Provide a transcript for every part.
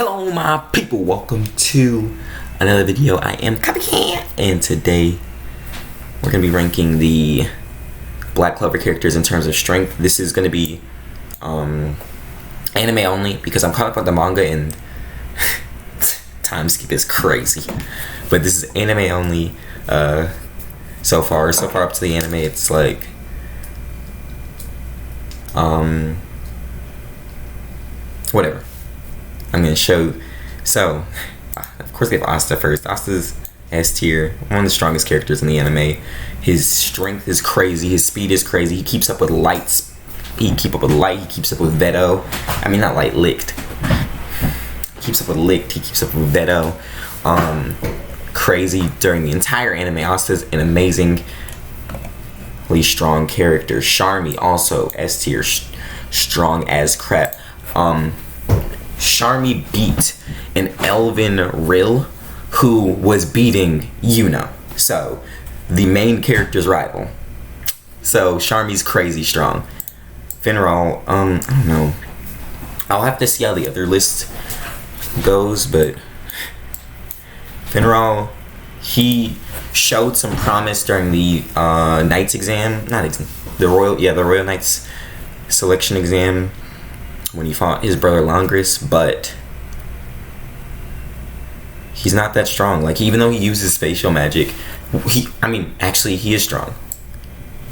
Hello my people, welcome to another video. I am Copycat, and today we're going to be ranking the Black Clover characters in terms of strength. This is going to be anime only because I'm caught up on the manga and time skip is crazy. But this is anime only so far up to the anime. It's like whatever. I'm gonna show. So, of course, they have Asta first. Asta's S tier, one of the strongest characters in the anime. His strength is crazy. His speed is crazy. He keeps up with lights. He keeps up with light. He keeps up with Veto. I mean, not light, licked. He keeps up with licked. He keeps up with Veto. Crazy during the entire anime. Asta's an amazingly strong character. Charmy also S tier, strong as crap. Charmy beat an elven Rill who was beating Yuna, so the main character's rival. So Charmy's crazy strong. Finral, I don't know. I'll have to see how the other list goes, but Finral, he showed some promise during the Knights exam, the Royal Knights selection exam, when he fought his brother Langris, but he's not that strong. Like, even though he uses facial magic, he is strong.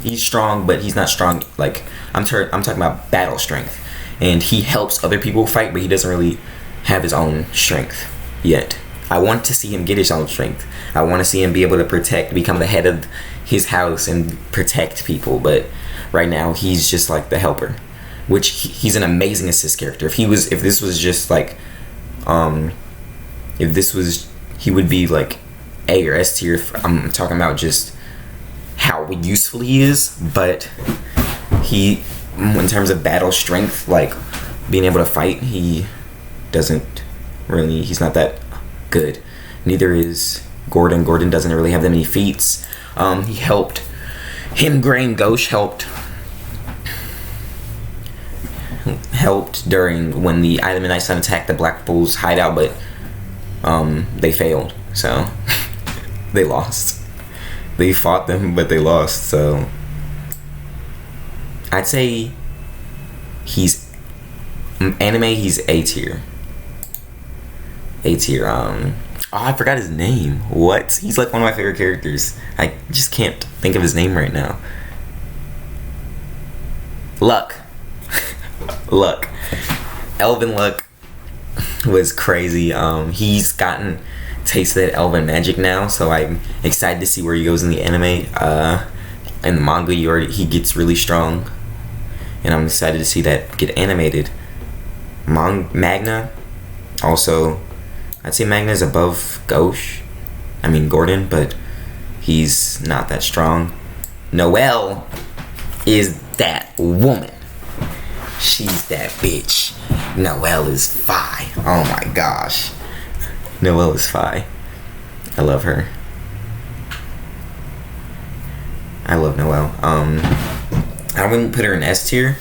He's strong, but he's not strong. Like, I'm talking about battle strength, and he helps other people fight, but he doesn't really have his own strength yet. I want to see him get his own strength. I want to see him be able to become the head of his house and protect people, but right now he's just like the helper. Which he's an amazing assist character. He would be like A or S tier. I'm talking about just how useful he is, but he, in terms of battle strength, like being able to fight, he's not that good. Neither is Gordon. Gordon doesn't really have that many feats. Grain Ghosh helped during when the Island Midnight Sun attacked the Black Bull's hideout, but they failed, so they lost. They fought them, but they lost. So I'd say he's A tier. I forgot his name. What? He's like one of my favorite characters. I just can't think of his name right now. Luck. Elven Luck was crazy. He's gotten taste of that elven magic now, so I'm excited to see where he goes in the anime. In the manga, he gets really strong, and I'm excited to see that get animated. Magna, also, I'd say Magna is above Gordon, but he's not that strong. Noelle is that woman. She's that bitch. Noelle is fi. Oh my gosh. Noelle is fi. I love her. I love Noelle. I wouldn't put her in S tier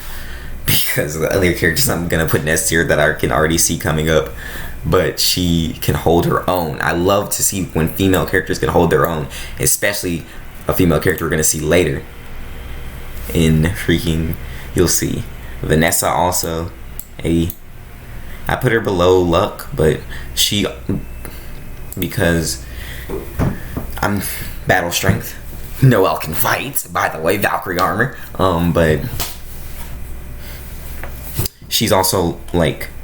because the other characters I'm gonna put in S tier that I can already see coming up. But she can hold her own. I love to see when female characters can hold their own, especially a female character we're gonna see later. You'll see. Vanessa also I put her below Luck, but because I'm battle strength. Noelle can fight, by the way, Valkyrie armor. But she's also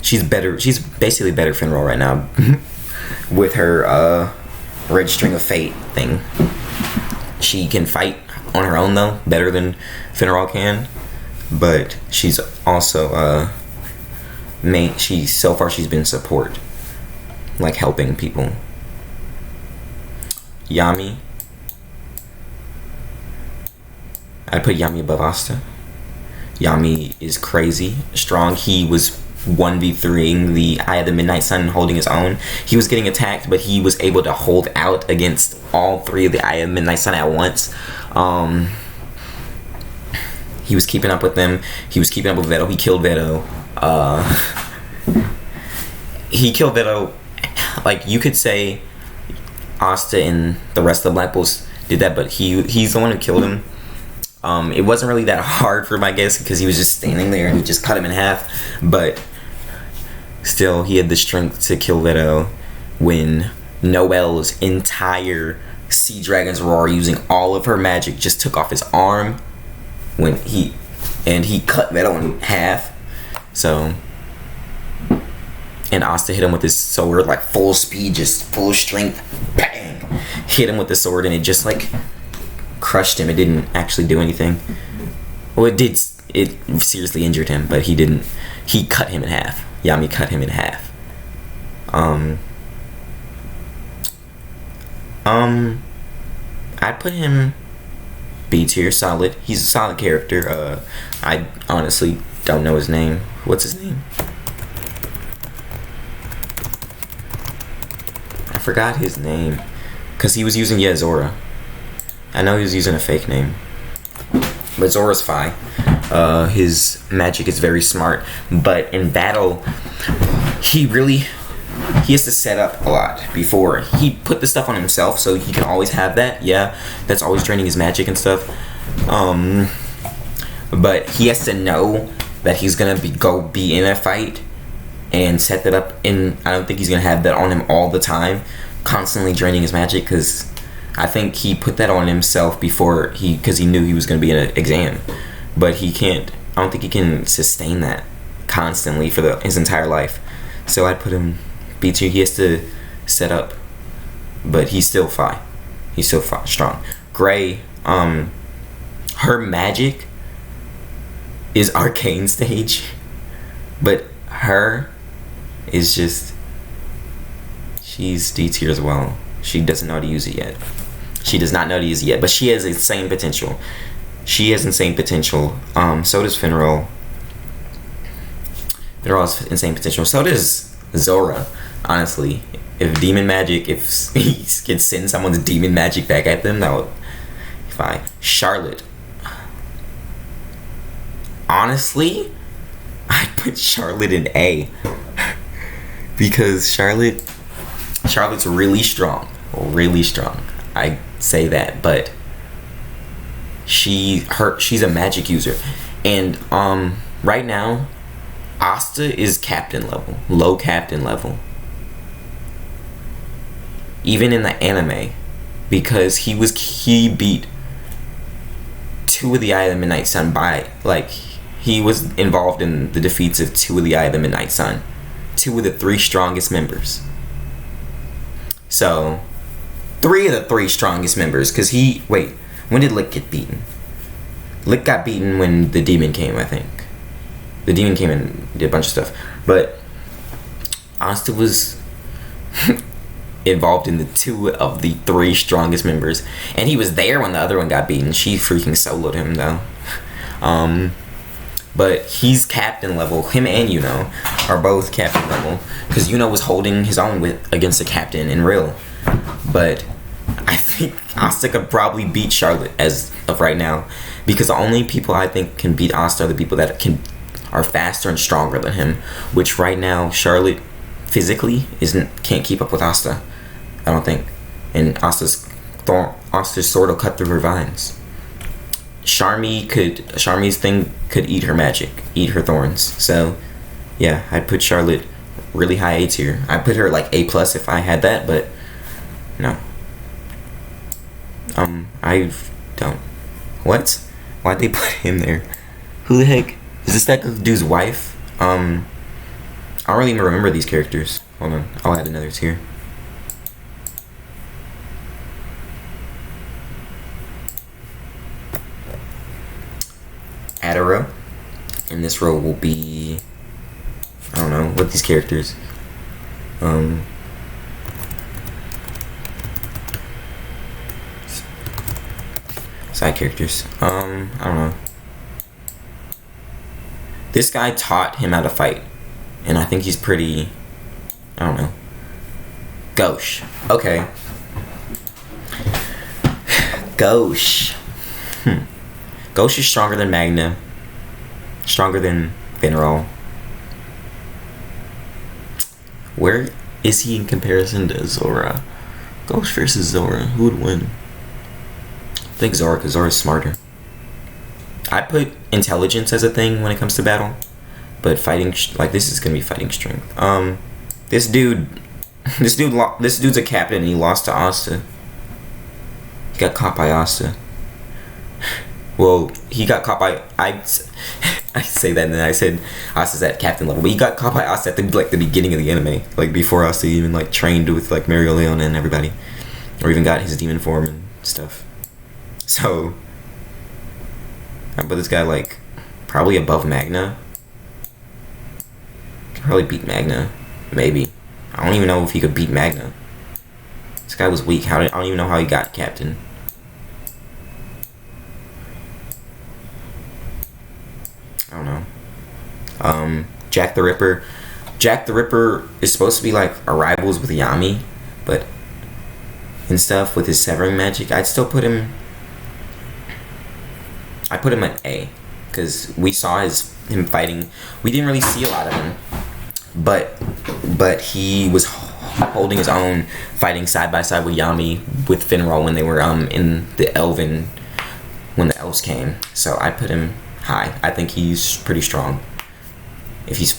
she's better. She's basically better Finral right now with her Red String of Fate thing. She can fight on her own though, better than Finral can. But she's also so far she's been support, like helping people. Yami, I'd put Yami above Asta. Yami is crazy strong. He was 1v3ing the Eye of the Midnight Sun, holding his own. He was getting attacked, but he was able to hold out against all three of the Eye of the Midnight Sun at once. He was keeping up with them. He was keeping up with Veto. He killed Veto. he killed Vito. Like, you could say Asta and the rest of the Black Bulls did that, but he's the one who killed him. It wasn't really that hard for him, I guess, because he was just standing there and he just cut him in half. But still, he had the strength to kill Vito when Noelle's entire Sea Dragon's Roar, using all of her magic, just took off his arm when he cut Vito in half. So, and Asta hit him with his sword, like full speed, just full strength, bang, hit him with the sword, and it just like crushed him. It didn't actually do anything. Well, it did. It seriously injured him, but he didn't. He cut him in half. Yami cut him in half. I'd put him B tier, solid. He's a solid character. I honestly don't know his name. What's his name? I forgot his name. Because he was using Zora. I know he was using a fake name. But Zora's fine. His magic is very smart. But in battle, he has to set up a lot before he put the stuff on himself, so he can always have that. Yeah, that's always draining his magic and stuff. But he has to know that he's gonna be in a fight and set that up. And I don't think he's gonna have that on him all the time, constantly draining his magic. Because I think he put that on himself because he knew he was gonna be in an exam. But he can't. I don't think he can sustain that constantly for his entire life. So I'd put him B tier. He has to set up, but he's still fine. He's still fine, strong. Gray, her magic is arcane stage, but her is just, she's D tier as well. She doesn't know how to use it yet. She does not know how to use it yet, but she has insane potential. She has insane potential. So does Finral. They're all insane potential. So does Zora. Honestly, if demon magic, if he can send someone's demon magic back at them, that would be fine. Charlotte. Honestly, I'd put Charlotte in A. Because Charlotte's really strong. Really strong. I say that, but she's a magic user. And right now, Asta is captain level, low captain level. Even in the anime, because he beat 2 of the Eye of the Midnight Sun by, like, he was involved in the defeats of 2 of the Eye of the Midnight Sun, 2 of the 3 strongest members. So 3 of the 3 strongest members, because when did Lick get beaten? Lick got beaten when the demon came, I think. The demon came and did a bunch of stuff. But Asta was involved in the 2 of the 3 strongest members. And he was there when the other one got beaten. She freaking soloed him, though. But he's captain level. Him and Yuno are both captain level. Because Yuno was holding his own against the captain in real. But I think Asta could probably beat Charlotte as of right now. Because the only people I think can beat Asta are the people that are faster and stronger than him, which right now Charlotte physically can't keep up with Asta, I don't think. And Asta's sword will cut through her vines. Charmy's thing could eat her magic, eat her thorns. So yeah, I'd put Charlotte really high A tier. I'd put her like A+ if I had that, but no. I don't. What? Why'd they put him there? Who the heck? Is this that dude's wife? I don't really even remember these characters. Hold on, I'll add another tier. Add a row. And this row will be, I don't know, what these characters. Side characters. I don't know. This guy taught him how to fight, and I think he's pretty, I don't know. Gauche. Okay. Gauche. Gauche is stronger than Magna. Stronger than Finral. Where is he in comparison to Zora? Ghost versus Zora. Who would win? I think Zora, because Zora's smarter. I put intelligence as a thing when it comes to battle, but fighting, like, this is gonna be fighting strength. This dude's a captain and he lost to Asta. He got caught by Asta. Well, he got caught by I say that and then I said Asta's at captain level, but he got caught by Asta at the beginning of the anime, like before Asta even like trained with like Mario Leona and everybody, or even got his demon form and stuff. So I put this guy like probably above Magna. Could probably beat Magna, maybe. I don't even know if he could beat Magna. This guy was weak. I don't even know how he got captain. I don't know. Jack the Ripper. Jack the Ripper is supposed to be like a rivals with Yami, but and stuff with his severing magic. I'd still put him. I put him at A, because we saw him fighting. We didn't really see a lot of him, but he was holding his own, fighting side by side with Yami with Finral when they were in the Elven, when the elves came. So I put him high. I think he's pretty strong if he's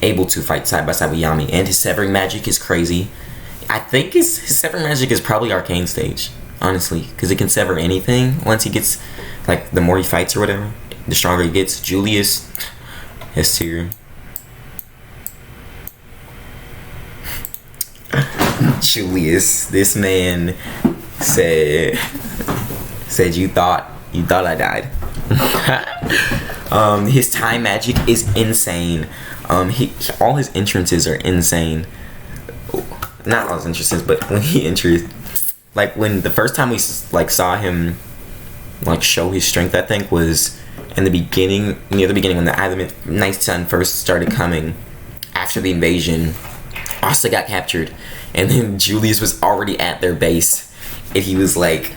able to fight side by side with Yami, and his severing magic is crazy. I think his severing magic is probably arcane stage, honestly, because it can sever anything once he gets, like, the more he fights or whatever, the stronger he gets. Julius, S tier. Julius, this man said you thought I died. His time magic is insane. All his entrances are insane. Not all his entrances, but when he enters, like when the first time we like saw him like show his strength, I think was in the beginning, near the beginning when the Adamant Night Sun first started coming after the invasion. Asta got captured, and then Julius was already at their base, and he was like,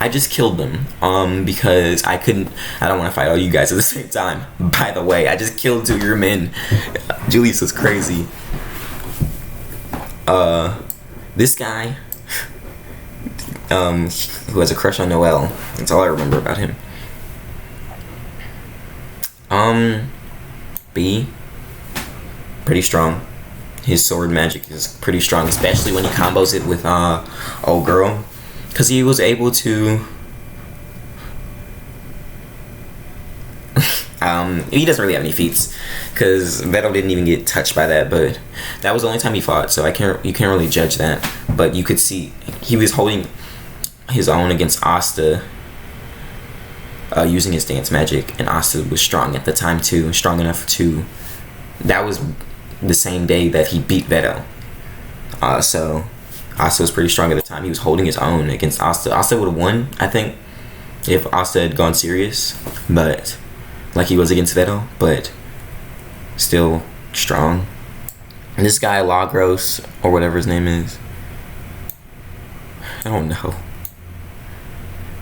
I just killed them, because I don't want to fight all you guys at the same time. By the way, I just killed 2 of your men. Julius was crazy. This guy, who has a crush on Noelle. That's all I remember about him. B. Pretty strong. His sword magic is pretty strong, especially when he combos it with old girl, because he was able to. He doesn't really have any feats, because Vettel didn't even get touched by that, but that was the only time he fought, so you can't really judge that. But you could see he was holding his own against Asta, using his dance magic, and Asta was strong at the time too, strong enough to. That was the same day that he beat Vettel. So Asta was pretty strong at the time. He was holding his own against Asta. Asta would have won, I think, if Asta had gone serious, but like he was against Vettel, but still strong. And this guy Lagros, or whatever his name is, I don't know.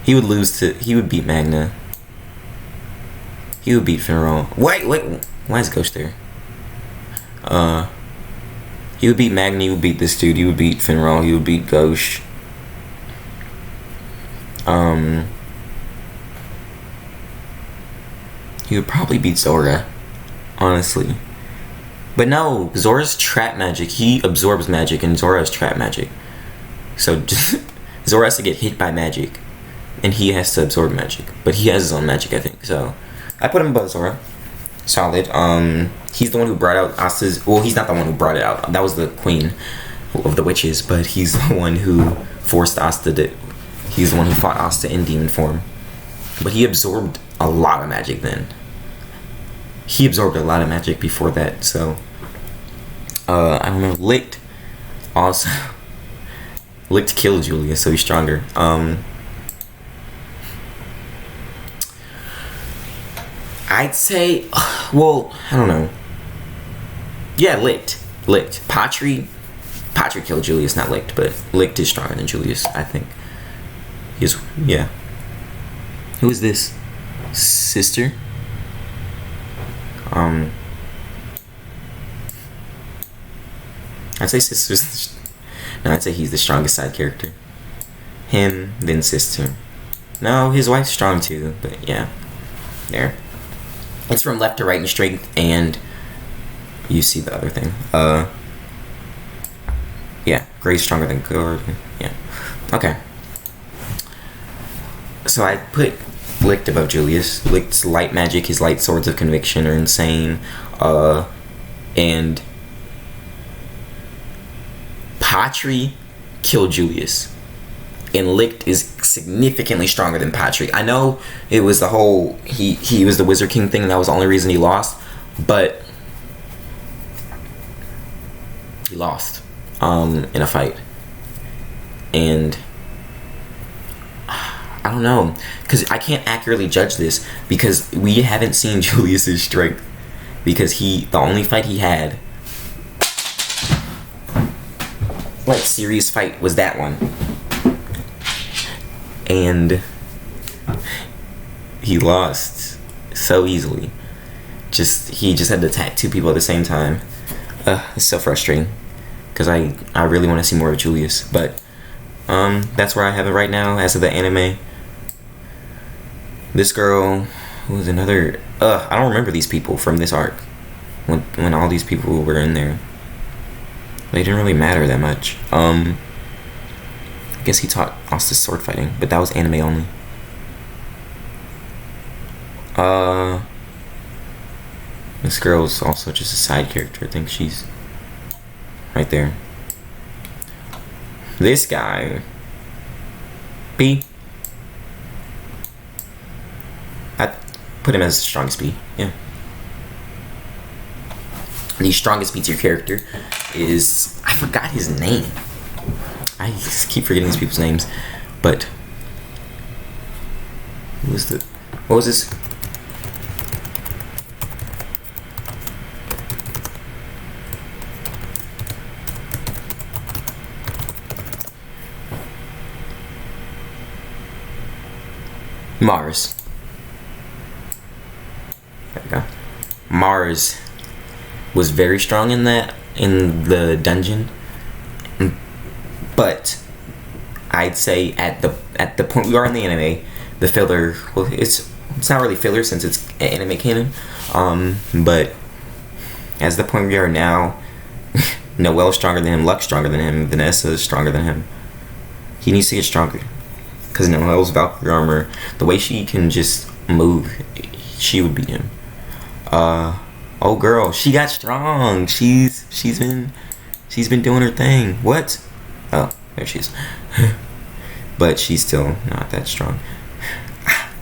He would beat Magna. He would beat Finral. Wait, why is Ghost there? He would beat Magni, he would beat this dude, he would beat Finral, he would beat Ghosh. He would probably beat Zora, honestly. But no, Zora's trap magic, he absorbs magic, and Zora has trap magic. So Zora has to get hit by magic, and he has to absorb magic. But he has his own magic, I think. So I put him above Zora. Solid. He's the one who brought out Asta's. Well, he's not the one who brought it out. That was the queen of the witches. But he's the one who forced Asta to. He's the one who fought Asta in demon form. But he absorbed a lot of magic then. He absorbed a lot of magic before that. So I don't know. Licked also. Licked killed Julius, so he's stronger. I'd say, well, I don't know. Yeah, Licked. Patry killed Julius, not Licked, but Licked is stronger than Julius, I think. Yeah. Who is this? Sister? I'd say Sister's. No, I'd say he's the strongest side character. Him, then Sister. No, his wife's strong too, but yeah. There. It's from left to right in strength, and you see the other thing. Yeah, Gray's stronger than Gordon. Yeah. Okay. So I put Licht above Julius. Licht's light magic, his light swords of conviction are insane. And Patry killed Julius. And Licht is significantly stronger than Patry. I know it was the whole he was the Wizard King thing, and that was the only reason he lost, but he lost in a fight. And I don't know, because I can't accurately judge this because we haven't seen Julius's strength, because the only fight he had, like, serious fight was that one. And he lost so easily. He just had to attack two people at the same time. It's so frustrating, because I really want to see more of Julius, but that's where I have it right now as of the anime. This girl, who was another, I don't remember these people from this arc, when all these people were in there. They didn't really matter that much. I guess he taught Asta sword fighting, but that was anime only. This girl's also just a side character. I think she's right there. This guy, B. I put him as the strongest B. Yeah. The strongest B tier character is, I forgot his name. I keep forgetting these people's names, but what was this? Mars. There we go. Mars was very strong in the dungeon, but I'd say at the point we are in the anime, the filler, well, it's not really filler since it's anime canon, but as the point we are now, Noel's stronger than him, Luck's stronger than him, Vanessa is stronger than him. He needs to get stronger, because Noel's Valkyrie armor, the way she can just move, she would beat him. Oh girl, she got strong. She's been doing her thing. What? Oh, there she is. But she's still not that strong.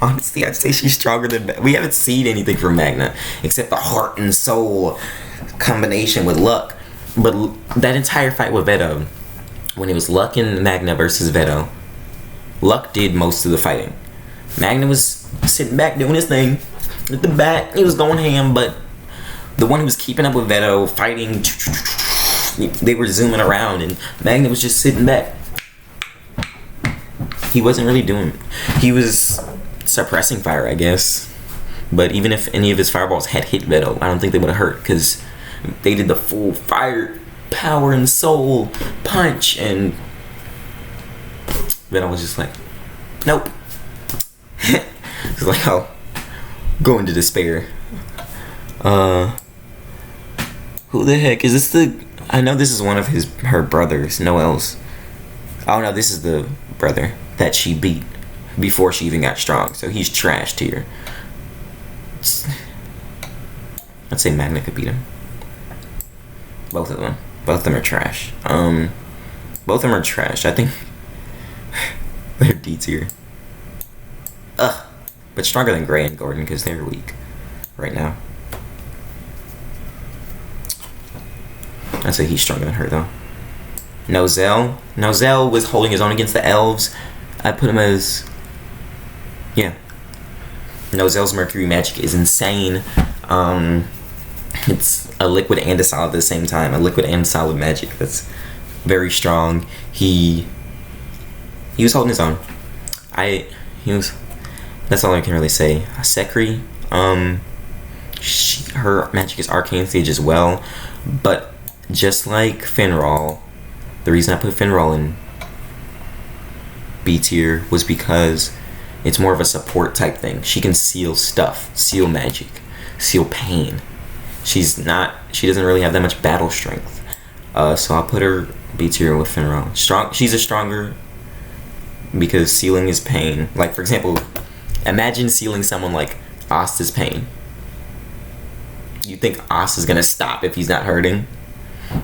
Honestly, I'd say she's stronger than... We haven't seen anything from Magna except the heart and soul combination with Luck. But that entire fight with Veto, when it was Luck and Magna versus Veto, Luck did most of the fighting. Magna was sitting back doing his thing. At the back, he was going ham, but the one who was keeping up with Veto, fighting, they were zooming around, and Magna was just sitting back. He wasn't really doing... He was suppressing fire, I guess. But even if any of his fireballs had hit Veto, I don't think they would have hurt, because they did the full fire, power, and soul punch, and Veto was just like, nope. It's like, oh, go into despair. Who the heck is this? I know this is one of her brothers, Noel's. Oh no, this is the brother that she beat before she even got strong. So he's trashed here. I'd say Magna could beat him. Both of them. Both of them are trash. Both of them are trash. I think they're D tier. Ugh. But stronger than Gray and Gordon, because they're weak right now. I'd say he's stronger than her, though. Nozel was holding his own against the elves. I put him as... Yeah. Nozel's Mercury magic is insane. It's a liquid and a solid at the same time. A liquid and solid magic that's very strong. He was holding his own. That's all I can really say. Sekri, her magic is arcane stage as well, but just like Finral, the reason I put Finral in B tier was because it's more of a support type thing. She can seal stuff, seal magic, seal pain. She doesn't really have that much battle strength. So I'll put her B tier with Finral. She's a stronger because sealing is pain. Like, for example, imagine sealing someone like Asta's pain. You think Asta's gonna stop if he's not hurting?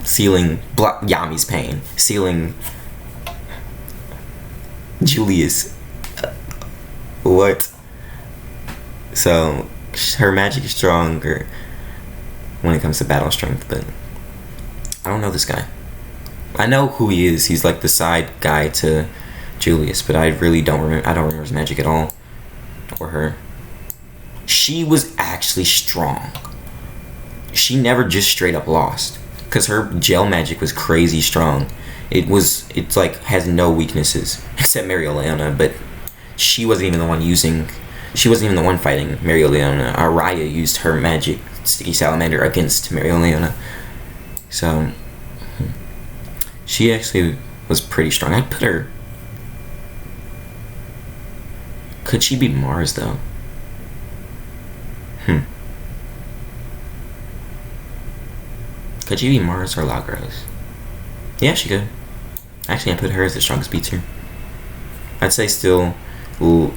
Sealing Yami's pain. Sealing Julius. What? So her magic is stronger when it comes to battle strength, but I don't know this guy. I know who he is. He's like the side guy to Julius, but I really don't remember. I don't remember his magic at all, or her. She was actually strong. She never just straight up lost, because her gel magic was crazy strong. It's like has no weaknesses except Mariolana, but she wasn't even the one fighting Mariolana. Araya used her magic Sticky Salamander against Mariolana. So she actually was pretty strong. I'd put her. Could she beat Mars though? Could she beat Mars or Lagros? Yeah, she could. Actually, I put her as the strongest B tier. I'd say still. Ooh,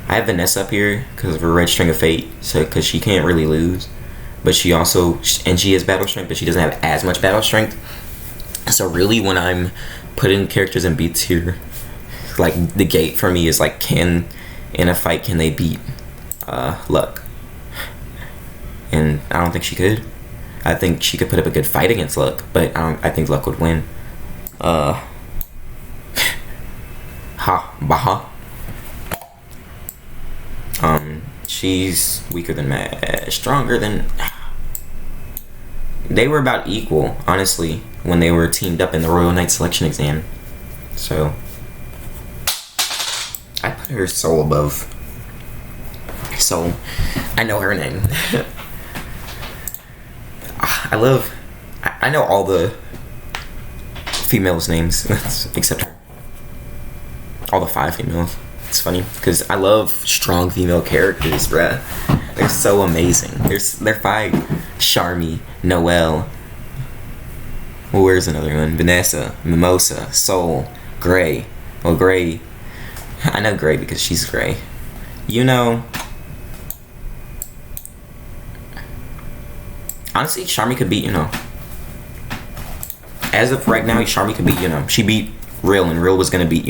I have Vanessa up here because of her Red String of Fate, so because she can't really lose, but she also she has battle strength, but she doesn't have as much battle strength. So really, when I'm putting characters in B tier, like the gate for me is like, in a fight can they beat Luck? And I don't think she could. I think she could put up a good fight against Luck, but I think Luck would win. Baha. She's weaker than stronger than. They were about equal, honestly, when they were teamed up in the Royal Knight selection exam. So I put her so above. So I know her name. I know all the females' names except her. All the 5 females. It's funny because I love strong female characters, bruh. They're so amazing. They're 5. Charmy, Noelle. Well, where's another one? Vanessa, Mimosa, Soul, Gray. Well, Gray. I know Gray because she's Gray. Honestly, Charmy could beat, as of right now, Charmy could beat, she beat Real, and Real was gonna beat,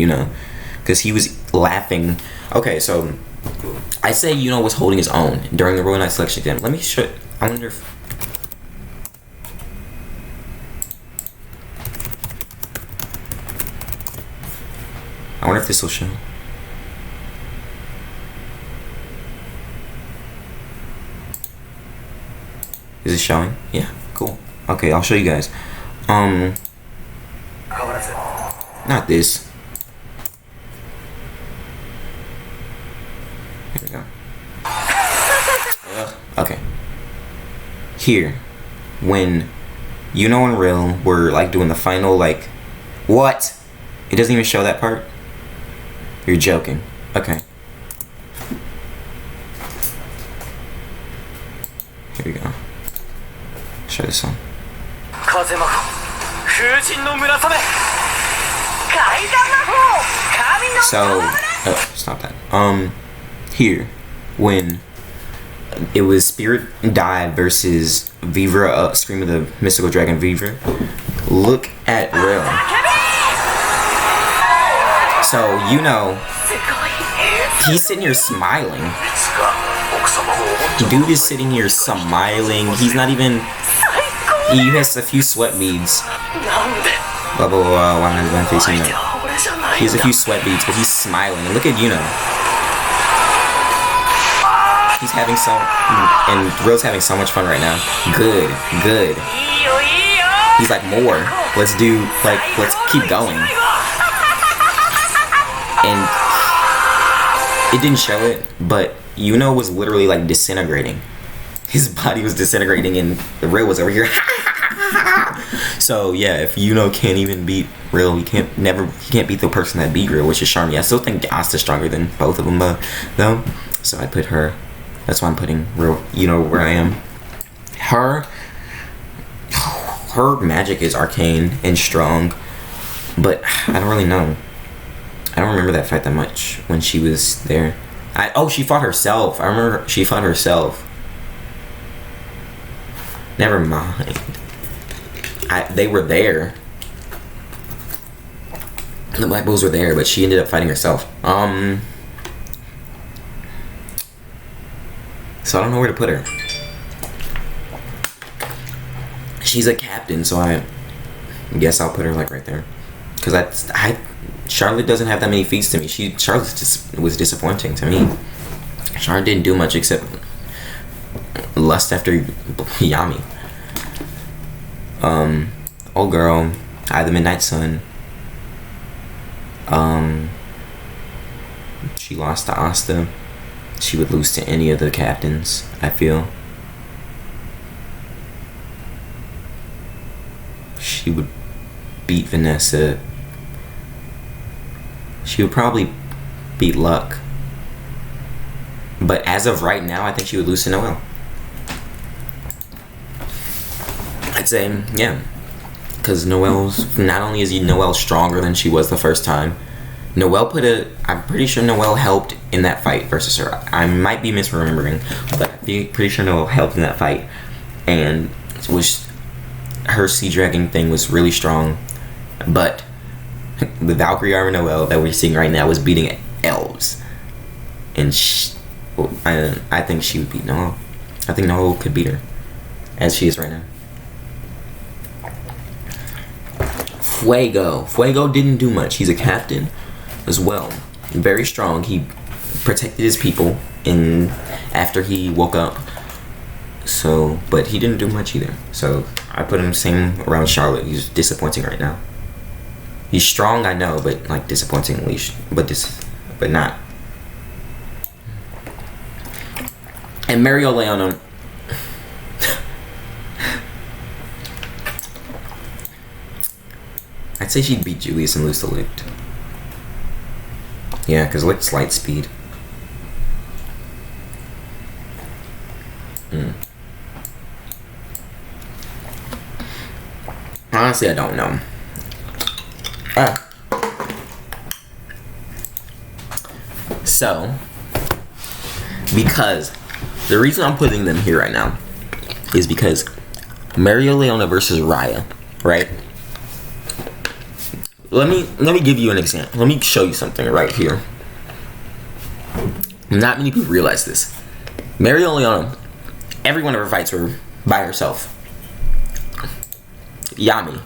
because he was laughing. Okay, so I say, was holding his own during the Royal Knight selection exam. Let me show. I wonder if. This will show. Is it showing? Yeah, cool. Okay, I'll show you guys. Not this. Here we go. Okay. Here, when and Real were like doing the final, like, what? It doesn't even show that part? You're joking. Okay. Here we go. Show this one. So, stop that. Here, when it was Spirit Dive versus Vivra, Scream of the Mystical Dragon Vivra, look at Real. So, he's sitting here smiling. Dude is sitting here smiling. He's not even. He has a few sweat beads. Blah blah blah. Why am I facing him? He has a few sweat beads, but he's smiling. And look at He's having and Real's having so much fun right now. Good. He's like, more. Let's keep going. And it didn't show it, but was literally like disintegrating. His body was disintegrating, and the Real was over here. So yeah, if Yuno can't even beat Real, he can't beat the person that beat Real, which is Charmy. I still think Asta's stronger than both of them, though. So I put her. That's why I'm putting Real. Where I am. Her magic is arcane and strong, but I don't really know. I don't remember that fight that much when she was there. She fought herself. I remember she fought herself. Never mind. They were there. The Black Bulls were there, but she ended up fighting herself. So I don't know where to put her. She's a captain, so I guess I'll put her like right there. Cause Charlotte doesn't have that many feats to me. Charlotte just was disappointing to me. Charlotte didn't do much except lust after Yami. Old girl, the Midnight Sun. She lost to Asta. She would lose to any of the captains, I feel. She would beat Vanessa. She would probably beat Luck. But as of right now, I think she would lose to Noelle. I'd say, yeah. Because not only is Noelle stronger than she was the first time, I'm pretty sure Noelle helped in that fight versus her. I might be misremembering, but I'm pretty sure Noelle helped in that fight. And her Sea Dragon thing was really strong. But the Valkyrie armor Noelle that we're seeing right now was beating elves. And I think she would beat Noelle. I think Noelle could beat her as she is right now. Fuego didn't do much. He's a captain as well. Very strong. He protected his people after he woke up. So, but he didn't do much either. So I put him same around Charlotte. He's disappointing right now. He's strong, I know, but like disappointingly, but not. And Mario Leona. I'd say she'd beat Julius and lose to Licht. Yeah, because Licht's light speed. Honestly, I don't know. So, because the reason I'm putting them here right now is because Mario Leona versus Raya, right? Let me give you an example. Let me show you something right here. Not many people realize this. Mario Leona, every one of her fights were by herself. Yami,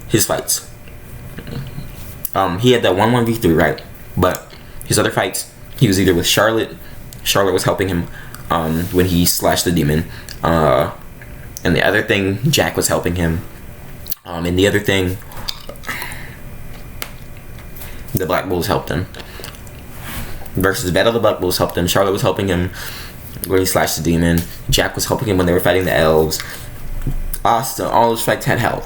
his fights. He had that 1-1v3, right? But his other fights, he was either with Charlotte. Charlotte was helping him when he slashed the demon. And the other thing, Jack was helping him. And the other thing, the Black Bulls helped him. Versus Battle of the Black Bulls helped him. Charlotte was helping him when he slashed the demon. Jack was helping him when they were fighting the elves. Asta, all those fights had help.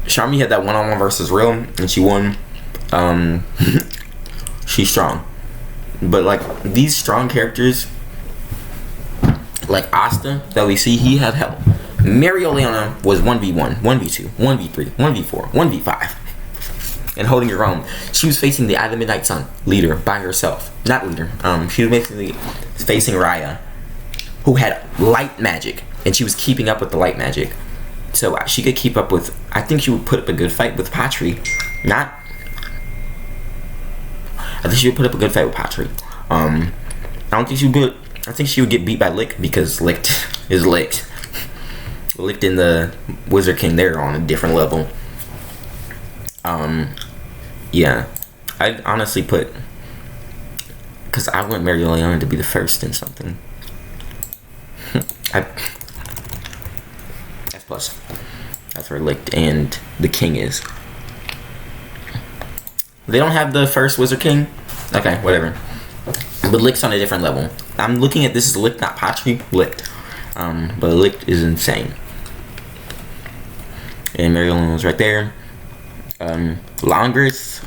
Charmy had that one-on-one versus Real, and she won. She's strong. But like these strong characters, like Asta that we see, he had help. Mario Leona was 1v1, 1v2, 1v3, 1v4, 1v5. And holding her own. She was facing the Midnight Sun leader by herself. Not leader. She was basically facing Raya, who had light magic, and she was keeping up with the light magic. So she could keep up with. I think she would put up a good fight with Patri. I think she would put up a good fight with Patri. I don't think she would. I think she would get beat by Licht because Licht is Licht. Licht and the Wizard King, they're on a different level. Yeah, I'd honestly put, because I want Mario Leona to be the first in something. F plus. That's where Licht and the King is. They don't have the first Wizard King? Okay, whatever. But Licht's on a different level. I'm looking at this as Licht, not Patri. Licht. But Licht is insane. And Marilyn was right there. Longest.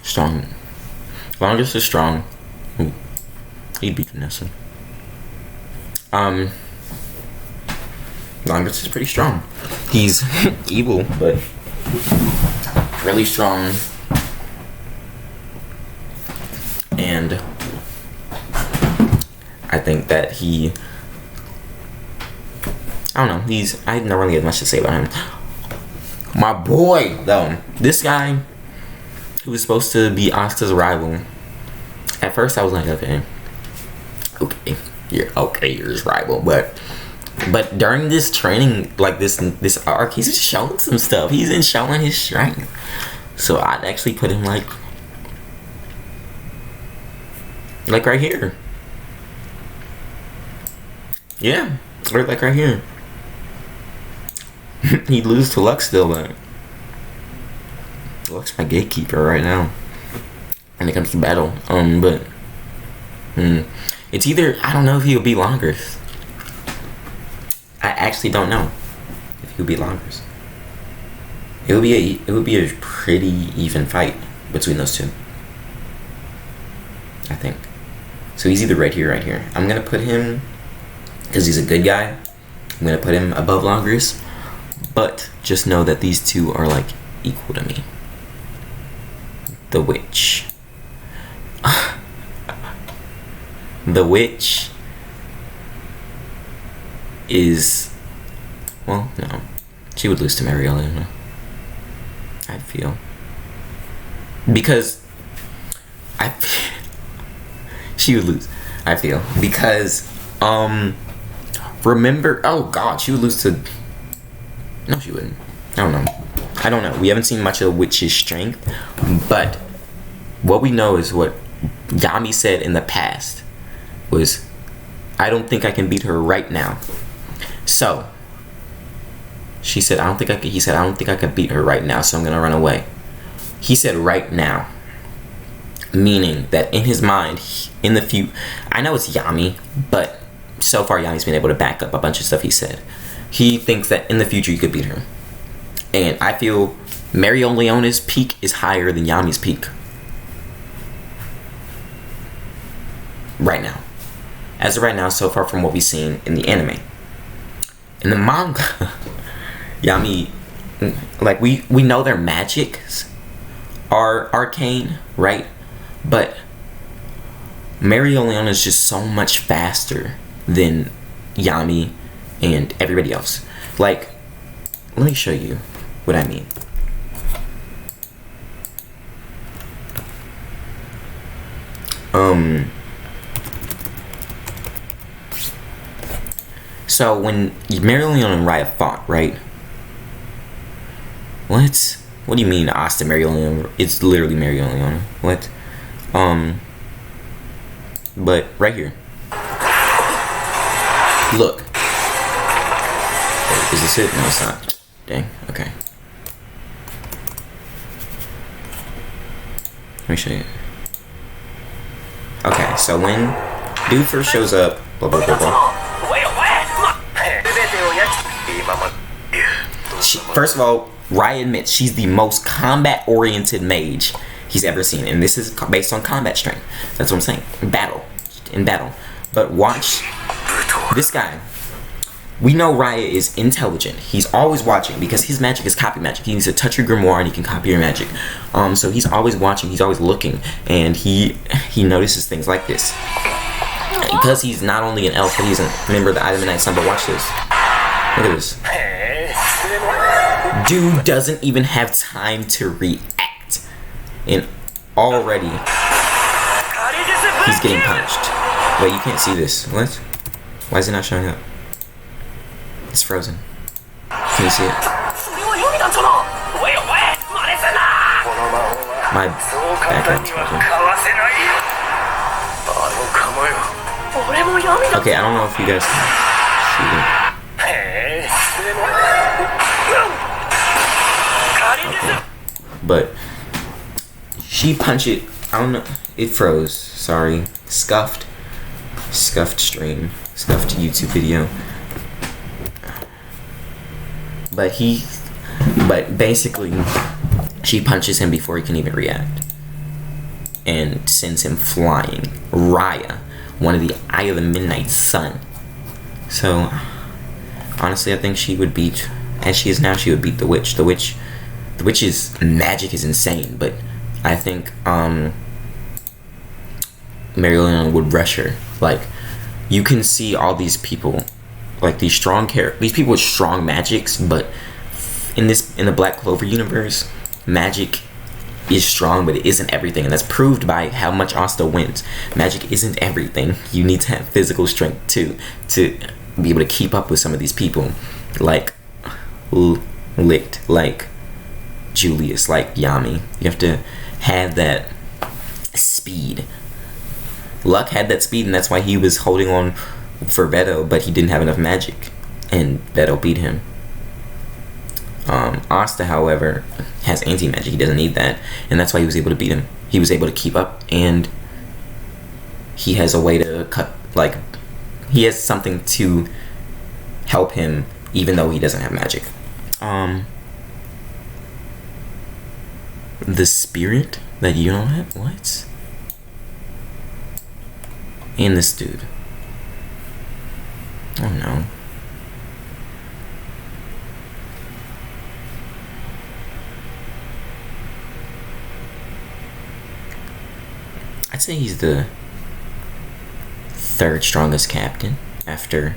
Strong. Longest is strong. Ooh. He'd beat Vanessa. Longest is pretty strong. He's evil, but really strong. And I think that I don't know, I don't really have much to say about him. My boy, though, this guy who was supposed to be Asta's rival. At first I was like, okay, you're his rival, but during this training, like this arc, he's showing some stuff. He's been showing his strength. So I'd actually put him like right here. Yeah, or like right here. He'd lose to Lux still, but Lux my gatekeeper right now when it comes to battle. But it's either, I don't know if he'll be longest. I actually don't know if he'll be longest. It would be a pretty even fight between those two, I think. So he's either right here or right here. I'm gonna put him, because he's a good guy, I'm gonna put him above Longers, but just know that these two are like equal to me. The Witch. The Witch is, well, no, she would lose to Mariella, I feel, because she would lose, I feel, because remember, oh god, she would lose to, no, she wouldn't. I don't know. We haven't seen much of Witch's strength, but what we know is what Yami said in the past was, I don't think I can beat her right now. So she said, he said, I don't think I can beat her right now, so I'm gonna run away. He said right now, meaning that in his mind, in the future, I know it's Yami, but so far Yami's been able to back up a bunch of stuff he said. He thinks that in the future you could beat her. And I feel Leona's peak is higher than Yami's peak right now. As of right now, so far from what we've seen in the anime. In the manga, Yami, like we know their magics are arcane, right? But Leona is just so much faster than Yami and everybody else. Like, let me show you what I mean. So when Leona and Raya fought, right? What do you mean Asta Leona? It's literally Leona. What? But right here. Look. Is this it? No, it's not. Dang. Okay. Let me show you. Okay, so when dude first shows up, blah blah blah blah. First of all, Raya admits she's the most combat-oriented mage he's ever seen, and this is based on combat strength. That's what I'm saying. In battle. But watch this guy. We know Raya is intelligent. He's always watching because his magic is copy magic. He needs to touch your grimoire and he can copy your magic. So he's always watching. He's always looking, and he notices things like this. Because he's not only an elf, but he's a member of the Item Midnight Sun. But watch this. Look at this. Dude doesn't even have time to react, and already he's getting punched. Wait, you can't see this. What? Why is it not showing up? It's frozen. Can you see it? My background's frozen. Okay, I don't know if you guys can see it. Okay. But she punched it. I don't know. It froze. Sorry. Scuffed. Scuffed stream, scuffed YouTube video. But basically, she punches him before he can even react, and sends him flying. Raya, one of the Eye of the Midnight Sun. So, honestly, I think she would beat, as she is now, she would beat the witch. The witch's magic is insane, but I think Marielena would rush her. Like, you can see all these people, like these people with strong magics, but in the Black Clover universe, magic is strong, but it isn't everything, and that's proved by how much Asta wins. Magic isn't everything. You need to have physical strength too to be able to keep up with some of these people, like Licht, like Julius, like Yami. You have to have that speed. Luck had that speed, and that's why he was holding on for Beto, but he didn't have enough magic, and Beto beat him. Asta, however, has anti-magic. He doesn't need that, and that's why he was able to beat him. He was able to keep up, and he has a way to cut, like, he has something to help him, even though he doesn't have magic. The spirit that you don't have? What? And this dude. Oh no. I'd say he's the third strongest captain after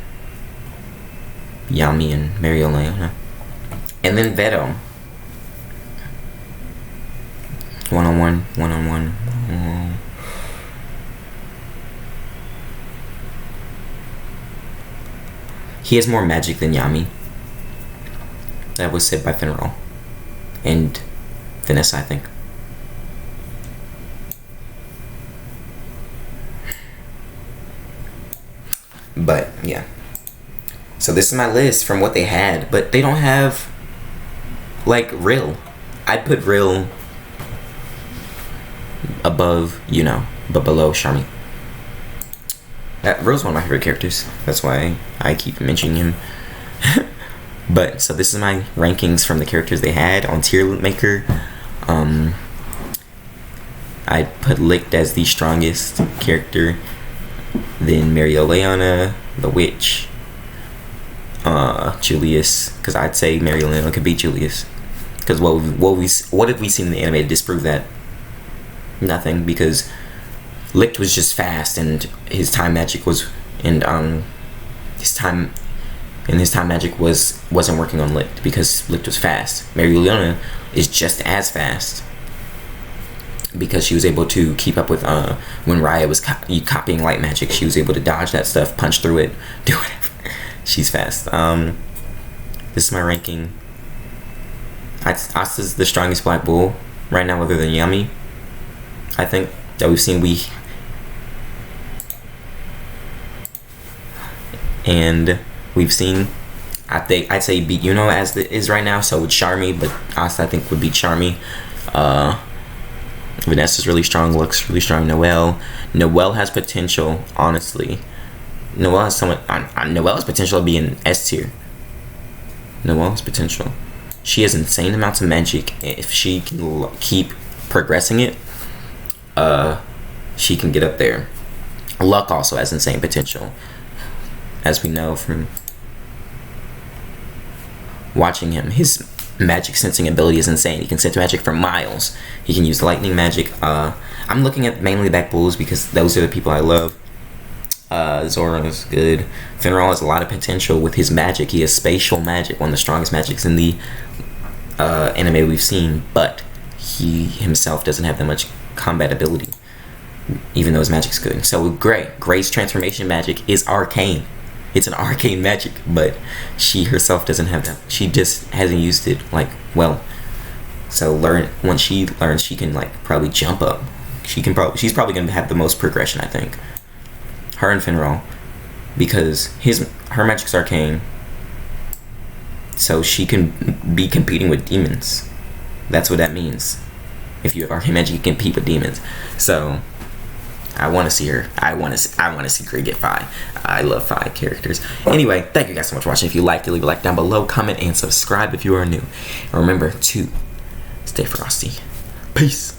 Yami and Marielena. And then Veto. One-on-one. He has more magic than Yami. That was said by Finral. And Vanessa, I think. But, yeah. So this is my list from what they had. But they don't have, like, Rill. I'd put Rill above, but below Charmy. Rill's one of my favorite characters. That's why I keep mentioning him. But, so this is my rankings from the characters they had on Tier Maker. I put Licht as the strongest character. Then Marielena, the witch. Julius, because I'd say Marielena could beat Julius. Because what have we seen in the anime to disprove that? Nothing, because Licht was just fast, and his time magic was, his time magic wasn't working on Licht because Licht was fast. Marielena is just as fast because she was able to keep up with when Raya was copying light magic. She was able to dodge that stuff, punch through it, do whatever. She's fast. This is my ranking. Asta's the strongest Black Bull right now, other than Yami. I think that we've seen. And we've seen, I'd say beat Yuno as it is right now, so would Charmy, but Asta I think would beat Charmy. Vanessa's really strong, Luck's really strong. Noelle has potential, honestly. Noelle has potential to be in S tier. Noelle has potential. She has insane amounts of magic. If she can keep progressing it, she can get up there. Luck also has insane potential, as we know from watching him. His magic sensing ability is insane. He can sense magic for miles. He can use lightning magic. I'm looking at mainly Black Bulls because those are the people I love. Zora is good. Finral has a lot of potential with his magic. He has spatial magic, one of the strongest magics in the anime we've seen, but he himself doesn't have that much combat ability, even though his magic's good. So with Gray's transformation magic is arcane. It's an arcane magic, but she herself doesn't have that. She just hasn't used it well. So once she learns, she can probably jump up. She's probably gonna have the most progression, I think. Her and Finral, because her magic's arcane, so she can be competing with demons. That's what that means. If you have arcane magic, you can compete with demons. So I want to see her. I want to see Gray get Fi. I love Fi characters. Anyway, thank you guys so much for watching. If you liked it, leave a like down below, comment, and subscribe if you are new. And remember to stay frosty. Peace.